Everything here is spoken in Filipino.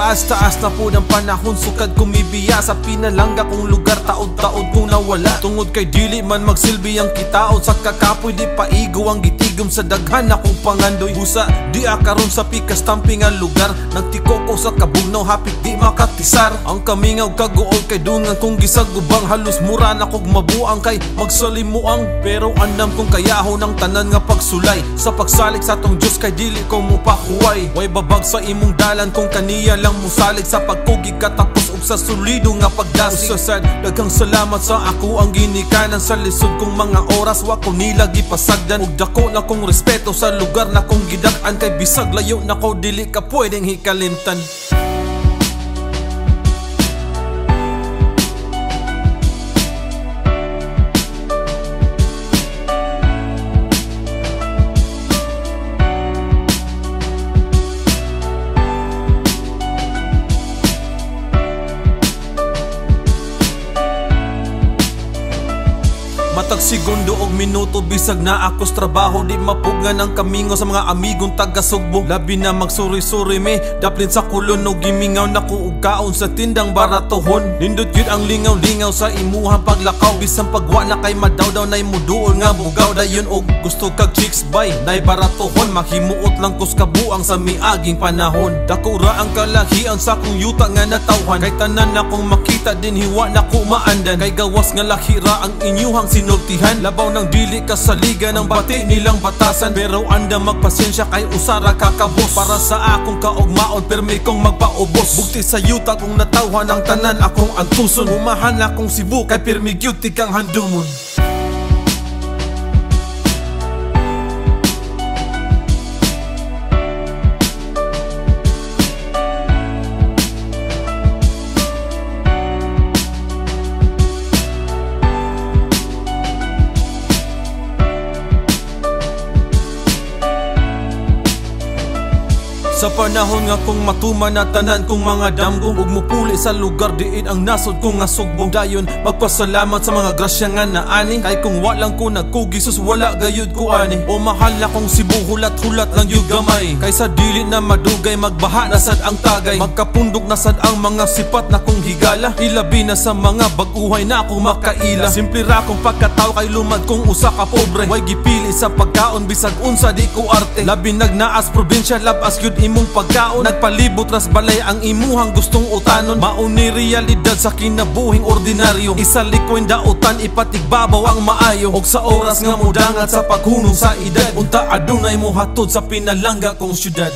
Taas-taas na po ng panahon, sukad kumibiya sa pinalangga kong lugar, taod-taod kong nawala. Tungod kay dili man magsilbi ang kitaon, sa kakapoy di paigo ang gitigom sa daghan akong pangandoy. Busa di akaron sa pikas tamping ang lugar, nagtikoko sa kabugnaw hapit di makatisar. Ang kamingaw kaguol kay dungan kong gisagubang, halos mura na kog mabuang kay magsalimuang. Pero andam kong kayaho ng tanan nga pagsulay, sa pagsalik sa tong Diyos kay dili ko mupakuway. Way babag sa imong dalan kung kaniya lang musalig, sa pagkugig katapos ug sa solido nga pagdasig. Sad daghang salamat sa ako ang ginikanan, sa lisod kong mga oras wa ko nila gipasagdan. Ug dako na kong respeto sa lugar na kong gidak-an, kay bisag layo na ko dili ka pwedeng hikalimtan. Matag segundo og minuto bisag na akos trabaho, di mapugan ang kamingo sa mga amigong taga Sugbo. Labi na magsuri-suri me, daplin sa kulon o gimingaw na ko og kaon sa tindang baratohon. Nindot yun ang lingaw-lingaw sa imuhang paglakaw, bisang pagwa na kay madawdaw nay muduol nga bugaw. Dayon og gusto kag chicks bay nay baratohon, mahimuot lang kos kabuang sa miaging panahon. Dakura ang kalahian sa kong yuta nga natawhan, kay tanan akong makita din hiwa na ko maandan. Kay gawas nga lahira ang inyuhang sinultihan, labaw ng dili ka sa liga ng bati nilang batasan. Pero anda magpasensya kay usara kakabos, para sa akong kaugmaon permi kong magpaubos. Bugti sa yuta kong natawhan ang tanan akong antuson, umahan akong Cebu kay permi gyud kang handumon. Sa panahon nga kong matuman na tanan kong mga damgo, ug mupuli sa lugar diin ang nasod kong nga Sugbo. Dayon magpasalamat sa mga grasya nga naani, kay kung walang ko nagkugisos wala gayud ko ani. O mahal na kong Cebu, hulat-hulat lang yung gamay, kaysa dili na madugay magbaha na sad ang tagay. Magkapundok na sad ang mga sipat na kong higala, ilabi na sa mga baguhay na ako makaila. Simple ra kong pagkatao kay lumad kong usa ka pobre, way gipili sa pagkaon bisag unsa di ko arte. Labi nagnaas probinsya labas gyud imong pagkaon, nagpalibot ras balay ang imuhang gustong utanon. Mauni realidad sa kinabuhing ordinaryo, isalikoy dautan ipatigbabaw ang maayo. Og sa oras nga mudangat sa paghunong sa edad, unta adunay mo hatod sa pinalangga kong syudad.